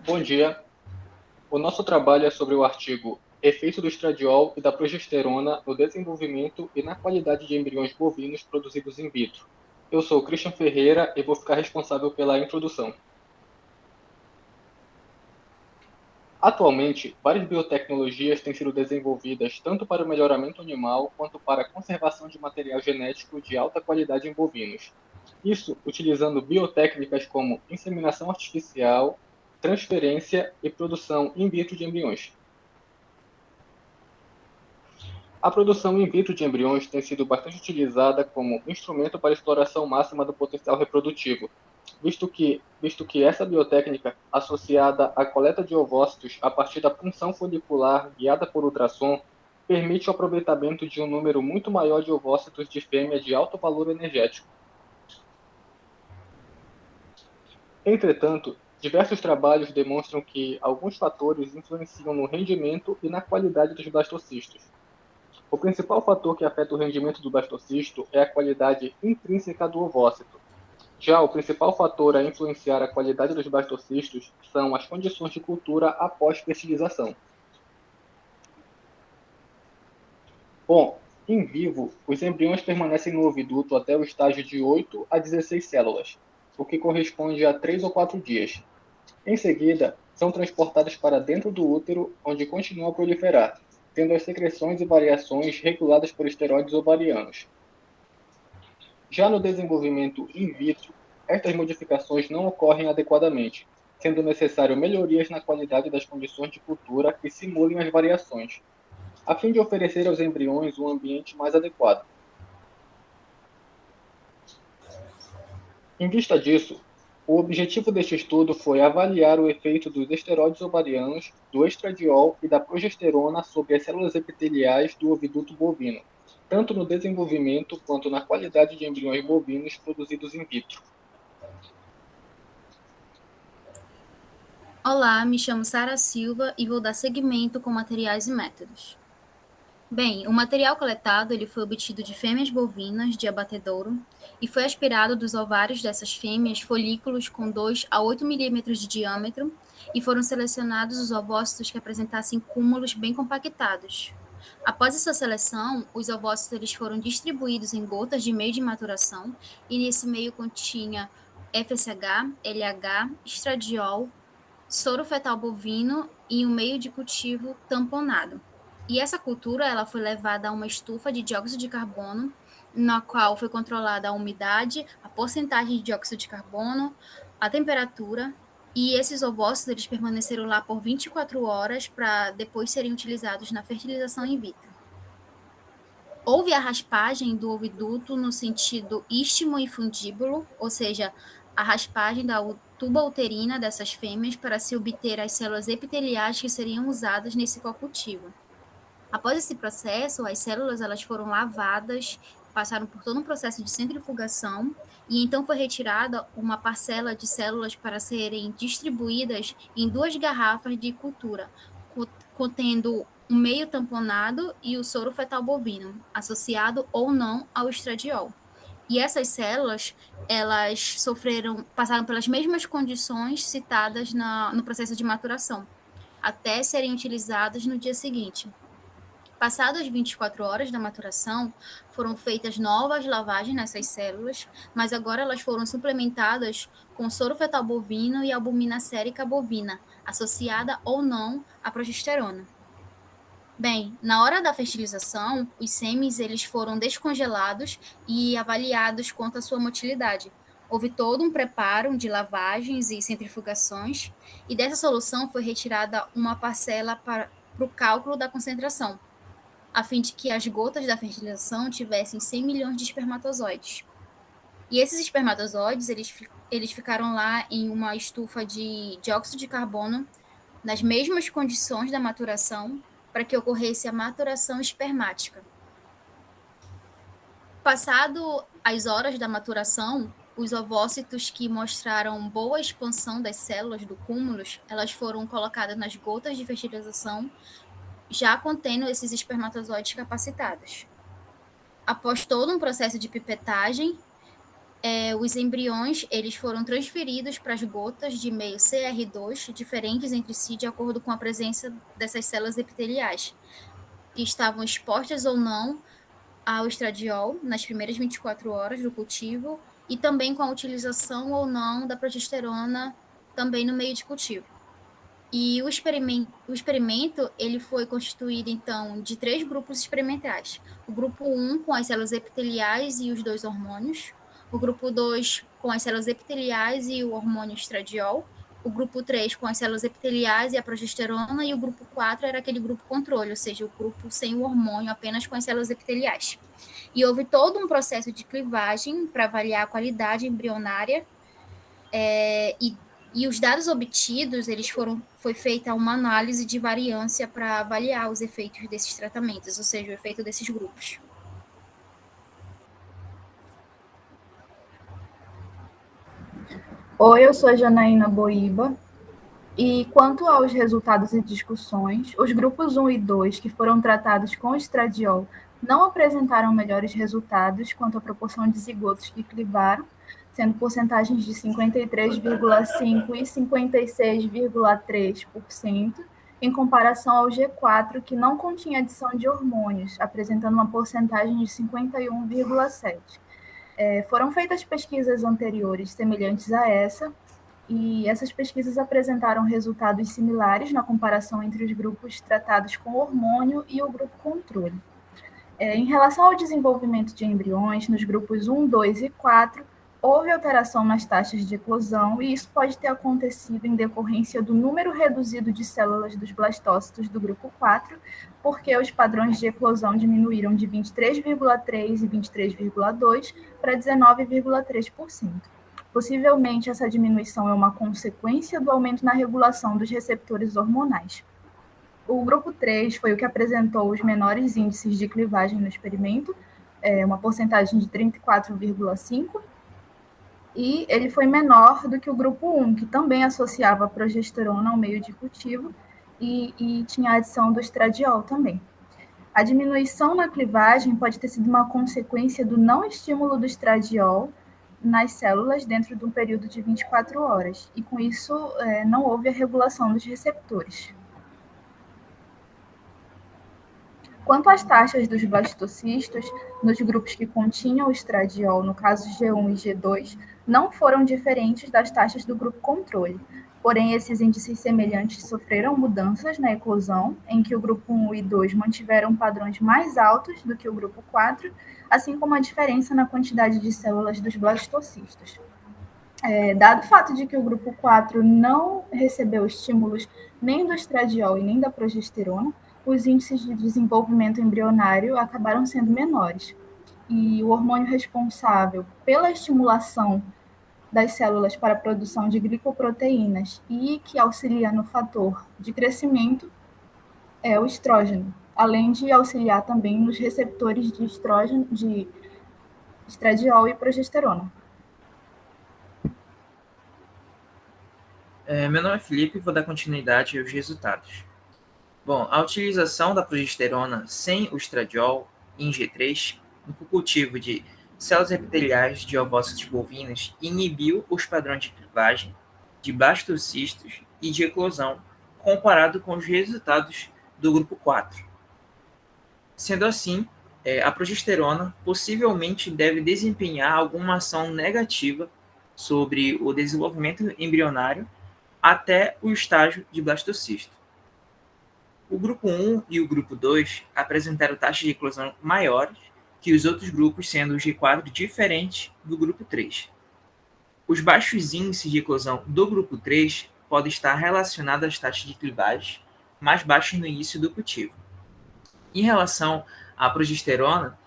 Bom dia. O nosso trabalho é sobre o artigo Efeito do estradiol e da progesterona no desenvolvimento e na qualidade de embriões bovinos produzidos in vitro. Eu sou o Christian Ferreira e vou ficar responsável pela introdução. Atualmente, várias biotecnologias têm sido desenvolvidas tanto para o melhoramento animal quanto para a conservação de material genético de alta qualidade em bovinos. Isso utilizando biotécnicas como inseminação artificial, transferência e produção in vitro de embriões. A produção in vitro de embriões tem sido bastante utilizada como instrumento para a exploração máxima do potencial reprodutivo, visto que essa biotécnica, associada à coleta de ovócitos a partir da punção folicular guiada por ultrassom, permite o aproveitamento de um número muito maior de ovócitos de fêmea de alto valor energético. Entretanto, diversos trabalhos demonstram que alguns fatores influenciam no rendimento e na qualidade dos blastocistos. O principal fator que afeta o rendimento do blastocisto é a qualidade intrínseca do ovócito. Já o principal fator a influenciar a qualidade dos blastocistos são as condições de cultura após fertilização. Bom, em vivo, os embriões permanecem no oviduto até o estágio de 8 a 16 células, o que corresponde a 3 ou 4 dias. Em seguida, são transportados para dentro do útero, onde continuam a proliferar, tendo as secreções e variações reguladas por esteroides ovarianos. Já no desenvolvimento in vitro, estas modificações não ocorrem adequadamente, sendo necessário melhorias na qualidade das condições de cultura que simulem as variações, a fim de oferecer aos embriões um ambiente mais adequado. Em vista disso, o objetivo deste estudo foi avaliar o efeito dos esteroides ovarianos, do estradiol e da progesterona sobre as células epiteliais do oviduto bovino, tanto no desenvolvimento quanto na qualidade de embriões bovinos produzidos in vitro. Olá, me chamo Sara Silva e vou dar seguimento com materiais e métodos. Bem, o material coletado ele foi obtido de fêmeas bovinas de abatedouro e foi aspirado dos ovários dessas fêmeas folículos com 2 a 8 milímetros de diâmetro e foram selecionados os ovócitos que apresentassem cúmulos bem compactados. Após essa seleção, os ovócitos eles foram distribuídos em gotas de meio de maturação e nesse meio continha FSH, LH, estradiol, soro fetal bovino e um meio de cultivo tamponado. E essa cultura ela foi levada a uma estufa de dióxido de carbono, na qual foi controlada a umidade, a porcentagem de dióxido de carbono, a temperatura, e esses ovócitos eles permaneceram lá por 24 horas para depois serem utilizados na fertilização in vitro. Houve a raspagem do oviduto no sentido istmo e fundíbulo, ou seja, a raspagem da tuba uterina dessas fêmeas para se obter as células epiteliais que seriam usadas nesse cocultivo. Após esse processo, as células elas foram lavadas, passaram por todo um processo de centrifugação e então foi retirada uma parcela de células para serem distribuídas em 2 garrafas de cultura, contendo um meio tamponado e o soro fetal bovino, associado ou não ao estradiol. E essas células, elas passaram pelas mesmas condições citadas no processo de maturação, até serem utilizadas no dia seguinte. Passadas 24 horas da maturação, foram feitas novas lavagens nessas células, mas agora elas foram suplementadas com soro fetal bovino e albumina sérica bovina, associada ou não à progesterona. Bem, na hora da fertilização, os sêmens eles foram descongelados e avaliados quanto à sua motilidade. Houve todo um preparo de lavagens e centrifugações, e dessa solução foi retirada uma parcela para o cálculo da concentração, a fim de que as gotas da fertilização tivessem 100 milhões de espermatozoides. E esses espermatozoides, eles ficaram lá em uma estufa de dióxido de carbono, nas mesmas condições da maturação, para que ocorresse a maturação espermática. Passado as horas da maturação, os ovócitos que mostraram boa expansão das células do cúmulos, elas foram colocadas nas gotas de fertilização, já contendo esses espermatozoides capacitados. Após todo um processo de pipetagem, os embriões eles foram transferidos para as gotas de meio CR2, diferentes entre si de acordo com a presença dessas células epiteliais, que estavam expostas ou não ao estradiol nas primeiras 24 horas do cultivo, e também com a utilização ou não da progesterona também no meio de cultivo. E o experimento ele foi constituído, então, de 3 grupos experimentais. O grupo 1, com as células epiteliais e os 2 hormônios. O grupo 2, com as células epiteliais e o hormônio estradiol. O grupo 3, com as células epiteliais e a progesterona. E o grupo 4 era aquele grupo controle, ou seja, o grupo sem o hormônio, apenas com as células epiteliais. E houve todo um processo de clivagem para avaliar a qualidade embrionária, e os dados obtidos, foi feita uma análise de variância para avaliar os efeitos desses tratamentos, ou seja, o efeito desses grupos. Oi, eu sou a Janaína Boíba. E quanto aos resultados e discussões, os grupos 1 e 2, que foram tratados com estradiol, não apresentaram melhores resultados quanto à proporção de zigotos que clivaram, sendo porcentagens de 53,5% e 56,3%, em comparação ao G4, que não continha adição de hormônios, apresentando uma porcentagem de 51,7%. Foram feitas pesquisas anteriores semelhantes a essa, e essas pesquisas apresentaram resultados similares na comparação entre os grupos tratados com hormônio e o grupo controle. Em relação ao desenvolvimento de embriões, nos grupos 1, 2 e 4, houve alteração nas taxas de eclosão, e isso pode ter acontecido em decorrência do número reduzido de células dos blastócitos do grupo 4, porque os padrões de eclosão diminuíram de 23,3% e 23,2% para 19,3%. Possivelmente, essa diminuição é uma consequência do aumento na regulação dos receptores hormonais. O grupo 3 foi o que apresentou os menores índices de clivagem no experimento, uma porcentagem de 34,5%, e ele foi menor do que o grupo 1, que também associava a progesterona ao meio de cultivo e tinha a adição do estradiol também. A diminuição na clivagem pode ter sido uma consequência do não estímulo do estradiol nas células dentro de um período de 24 horas, e com isso não houve a regulação dos receptores. Quanto às taxas dos blastocistos, nos grupos que continham o estradiol, no caso G1 e G2, não foram diferentes das taxas do grupo controle. Porém, esses índices semelhantes sofreram mudanças na eclosão, em que o grupo 1 e 2 mantiveram padrões mais altos do que o grupo 4, assim como a diferença na quantidade de células dos blastocistos. Dado o fato de que o grupo 4 não recebeu estímulos nem do estradiol e nem da progesterona, os índices de desenvolvimento embrionário acabaram sendo menores. E o hormônio responsável pela estimulação das células para a produção de glicoproteínas e que auxilia no fator de crescimento é o estrógeno, além de auxiliar também nos receptores de estrógeno, de estradiol e progesterona. Meu nome é Felipe e vou dar continuidade aos resultados. Bom, a utilização da progesterona sem o estradiol em G3 no cultivo de células epiteliais de ovócitos bovinos inibiu os padrões de clivagem, de blastocistos e de eclosão, comparado com os resultados do grupo 4. Sendo assim, a progesterona possivelmente deve desempenhar alguma ação negativa sobre o desenvolvimento embrionário até o estágio de blastocisto. O grupo 1 e o grupo 2 apresentaram taxas de eclosão maiores que os outros grupos, sendo o G4 diferente do grupo 3. Os baixos índices de eclosão do grupo 3 podem estar relacionados às taxas de clivagem mais baixas no início do cultivo. Em relação à progesterona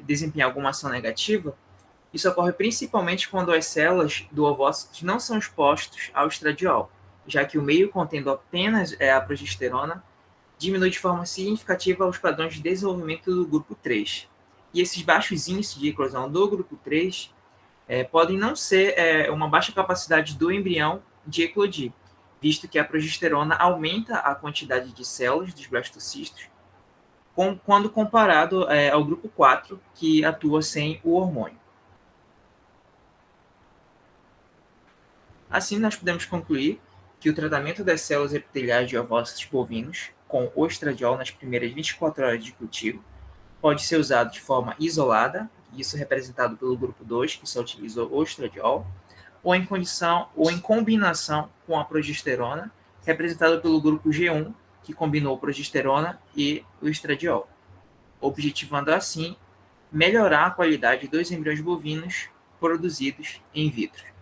desempenhar alguma ação negativa, isso ocorre principalmente quando as células do ovócito não são expostas ao estradiol, já que o meio contendo apenas a progesterona diminui de forma significativa os padrões de desenvolvimento do grupo 3. E esses baixos índices de eclosão do grupo 3 podem não ser uma baixa capacidade do embrião de eclodir, visto que a progesterona aumenta a quantidade de células dos blastocistos quando comparado ao grupo 4, que atua sem o hormônio. Assim, nós podemos concluir que o tratamento das células epiteliais de ovócitos bovinos com o estradiol nas primeiras 24 horas de cultivo pode ser usado de forma isolada, isso representado pelo grupo 2, que só utilizou o estradiol, ou em combinação com a progesterona, representado pelo grupo G1, que combinou progesterona e o estradiol, objetivando assim melhorar a qualidade dos embriões bovinos produzidos in vitro.